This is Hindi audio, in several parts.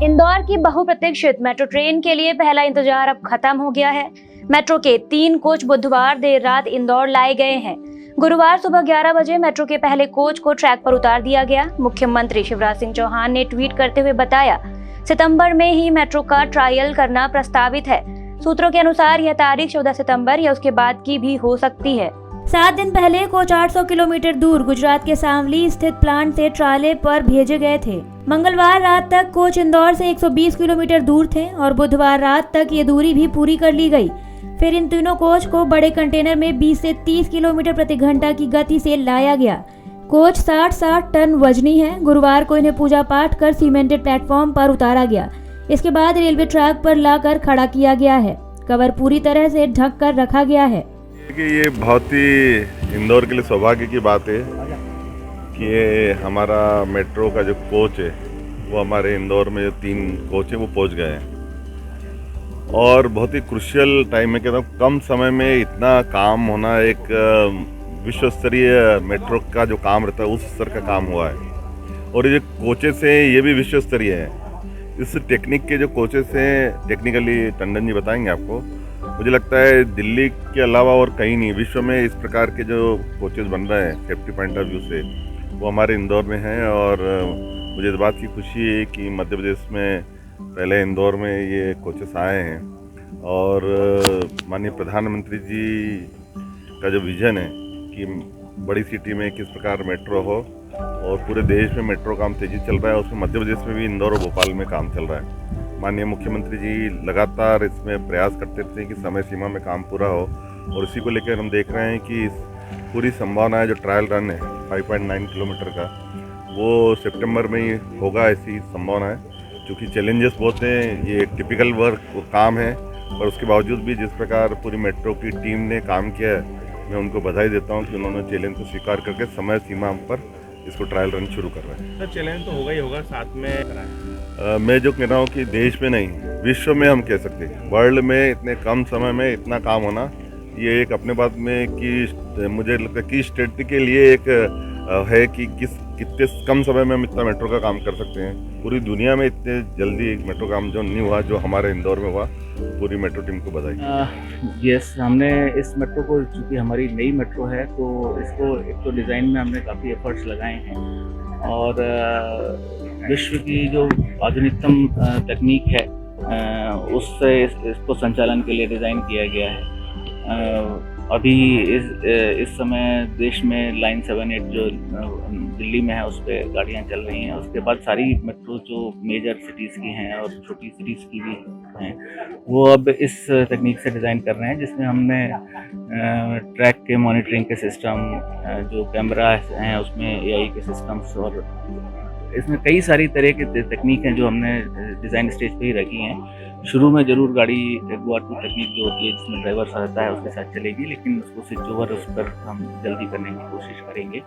इंदौर की बहुप्रतीक्षित मेट्रो ट्रेन के लिए पहला इंतजार अब खत्म हो गया है। मेट्रो के 3 कोच बुधवार देर रात इंदौर लाए गए हैं। गुरुवार सुबह 11 बजे मेट्रो के पहले कोच को ट्रैक पर उतार दिया गया। मुख्यमंत्री शिवराज सिंह चौहान ने ट्वीट करते हुए बताया, सितंबर में ही मेट्रो का ट्रायल करना प्रस्तावित है। सूत्रों के अनुसार यह तारीख 14 सितंबर या उसके बाद की भी हो सकती है। 7 दिन पहले कोच 800 किलोमीटर दूर गुजरात के सांवली स्थित प्लांट से ट्रायल पर भेजे गए थे। मंगलवार रात तक कोच इंदौर से 120 किलोमीटर दूर थे और बुधवार रात तक ये दूरी भी पूरी कर ली गई। फिर इन तीनों कोच को बड़े कंटेनर में 20 से 30 किलोमीटर प्रति घंटा की गति से लाया गया। कोच 60 टन वजनी है। गुरुवार को इन्हें पूजा पाठ कर सीमेंटेड प्लेटफॉर्म पर उतारा गया। इसके बाद रेलवे ट्रैक पर लाकर खड़ा किया गया है। कवर पूरी तरह से ढक कर रखा गया है। ये बहुत ही इंदौर के लिए सौभाग्य की बात है कि ये हमारा मेट्रो का जो कोच है वो हमारे इंदौर में जो 3 कोच है वो पहुंच गए हैं और बहुत ही क्रुशियल टाइम में कहता हूँ कम समय में इतना काम होना एक विश्व स्तरीय मेट्रो का जो काम रहता है उस स्तर का काम हुआ है। और ये कोचेस हैं ये भी विश्व स्तरीय है। इस टेक्निक के जो कोचेस हैं टेक्निकली टंडन जी बताएंगे आपको। मुझे लगता है दिल्ली के अलावा और कहीं नहीं विश्व में इस प्रकार के जो कोचेस बन रहे हैं सेफ्टी पॉइंट ऑफ व्यू से वो हमारे इंदौर में हैं। और मुझे इस बात की खुशी है कि मध्य प्रदेश में पहले इंदौर में ये कोचेस आए हैं। और माननीय प्रधानमंत्री जी का जो विज़न है कि बड़ी सिटी में किस प्रकार मेट्रो हो और पूरे देश में मेट्रो काम तेज़ी चल रहा है, उसमें मध्य प्रदेश में भी इंदौर और भोपाल में काम चल रहा है। माननीय मुख्यमंत्री जी लगातार इसमें प्रयास करते रहते हैं कि समय सीमा में काम पूरा हो और इसी को लेकर हम देख रहे हैं कि पूरी संभावना है जो ट्रायल रन है 5.9 किलोमीटर का वो सितंबर में ही होगा, ऐसी संभावना है। क्योंकि चैलेंजेस बहुत हैं, ये एक टिपिकल वर्क काम है और उसके बावजूद भी जिस प्रकार पूरी मेट्रो की टीम ने काम किया है मैं उनको बधाई देता हूँ कि उन्होंने चैलेंज को स्वीकार करके समय सीमा पर इसको ट्रायल रन शुरू कर रहे हैं। सर चैलेंज तो होगा ही होगा, साथ में मैं जो कह रहा हूँ कि देश में नहीं विश्व में हम कह सकते हैं वर्ल्ड में इतने कम समय में इतना काम होना ये एक अपने बात में कि मुझे लगता है कि स्टेट के लिए एक है कि कितने कम समय में हम इतना मेट्रो का काम कर सकते हैं। पूरी दुनिया में इतने जल्दी एक मेट्रो काम जो नहीं हुआ जो हमारे इंदौर में हुआ, पूरी मेट्रो टीम को बधाई। यस, हमने इस मेट्रो को चूँकि हमारी नई मेट्रो है तो इसको एक तो डिज़ाइन में हमने काफ़ी एफर्ट्स लगाए हैं और विश्व की जो आधुनिकतम तकनीक है उससे इसको संचालन के लिए डिज़ाइन किया गया है। अभी इस समय देश में लाइन 7-8 जो दिल्ली में है उस पर गाड़ियाँ चल रही हैं। उसके बाद सारी मेट्रो जो मेजर सिटीज़ की हैं और छोटी सिटीज़ की भी हैं वो अब इस तकनीक से डिज़ाइन कर रहे हैं जिसमें हमने ट्रैक के मॉनिटरिंग के सिस्टम, जो कैमरा हैं उसमें AI के सिस्टम्स और इसमें कई सारी तरह की तकनीक हैं जो हमने डिज़ाइन स्टेज पे ही रखी हैं। शुरू में ज़रूर गाड़ी F2 तकनीक जो होती है जिसमें ड्राइवर रहता है उसके साथ चलेगी, लेकिन उसको स्विच ओवर उस पर हम जल्दी करने की कोशिश करेंगे।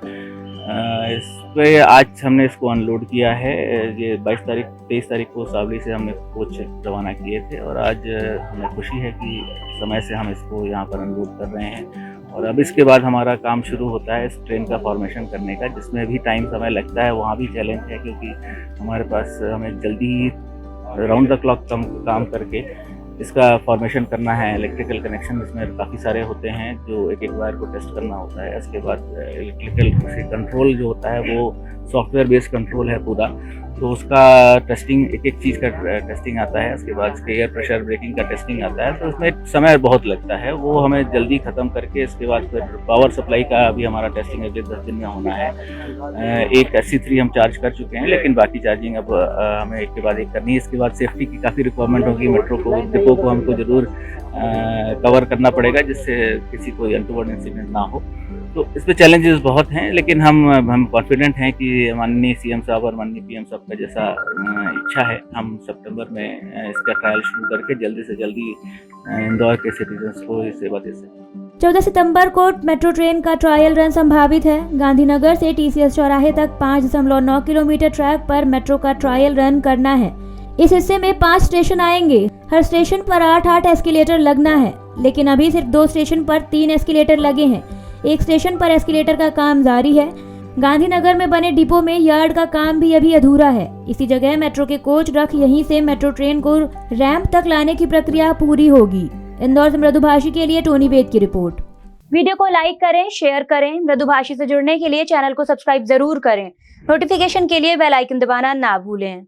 इस पर आज हमने इसको अनलोड किया है। ये 23 तारीख को सावली से हमने कोच रवाना किए थे और आज हमें खुशी है कि समय से हम इसको यहाँ पर अनलोड कर रहे हैं। और अब इसके बाद हमारा काम शुरू होता है इस ट्रेन का फॉर्मेशन करने का, जिसमें भी टाइम समय लगता है। वहाँ भी चैलेंज है क्योंकि हमारे पास हमें जल्दी राउंड द क्लॉक काम करके इसका फॉर्मेशन करना है। इलेक्ट्रिकल कनेक्शन इसमें काफ़ी सारे होते हैं जो एक वायर को टेस्ट करना होता है। इसके बाद इलेक्ट्रिकल कंट्रोल जो होता है वो सॉफ्टवेयर बेस्ड कंट्रोल है पूरा, तो उसका टेस्टिंग एक चीज़ का टेस्टिंग आता है। उसके बाद उसके एयर प्रेशर ब्रेकिंग का टेस्टिंग आता है, तो उसमें समय बहुत लगता है। वो हमें जल्दी ख़त्म करके इसके बाद फिर पावर सप्लाई का भी हमारा टेस्टिंग अगले 10 दिन में होना है। एक SC3 हम चार्ज कर चुके हैं लेकिन बाकी चार्जिंग अब हमें एक के बाद एक करनी है। इसके बाद सेफ्टी की काफ़ी रिक्वायरमेंट होगी। मेट्रो को डिपो को हमको ज़रूर कवर करना पड़ेगा जिससे किसी को अनटोवर्ड इंसिडेंट ना हो। तो इस पर चैलेंजेस बहुत हैं लेकिन हम कॉन्फिडेंट हैं कि माननीय CM साहब और माननीय PM साहब का जैसा इच्छा है हम सितंबर में इसका ट्रायल शुरू करके जल्दी से जल्दी इंदौर के सिटीजन्स को ये सेवा दे सकें। 14 सितंबर को मेट्रो ट्रेन का ट्रायल रन संभावित है। गांधीनगर से TCS चौराहे तक 5.9 किलोमीटर ट्रैक पर मेट्रो का ट्रायल रन करना है। इस हिस्से में 5 स्टेशन आएंगे। हर स्टेशन पर 8 एस्केलेटर लगना है, लेकिन अभी सिर्फ 2 स्टेशन पर 3 एस्केलेटर लगे हैं। एक स्टेशन पर एस्केलेटर का काम जारी है। गांधीनगर में बने डिपो में यार्ड का काम भी अभी अधूरा है। इसी जगह मेट्रो के कोच रख यहीं से मेट्रो ट्रेन को रैंप तक लाने की प्रक्रिया पूरी होगी। इंदौर से मृदुभाषी के लिए टोनी वेद की रिपोर्ट। वीडियो को लाइक करें, शेयर करें। मृदुभाषी से जुड़ने के लिए चैनल को सब्सक्राइब जरूर करें। नोटिफिकेशन के लिए बेल आइकन दबाना ना भूलें।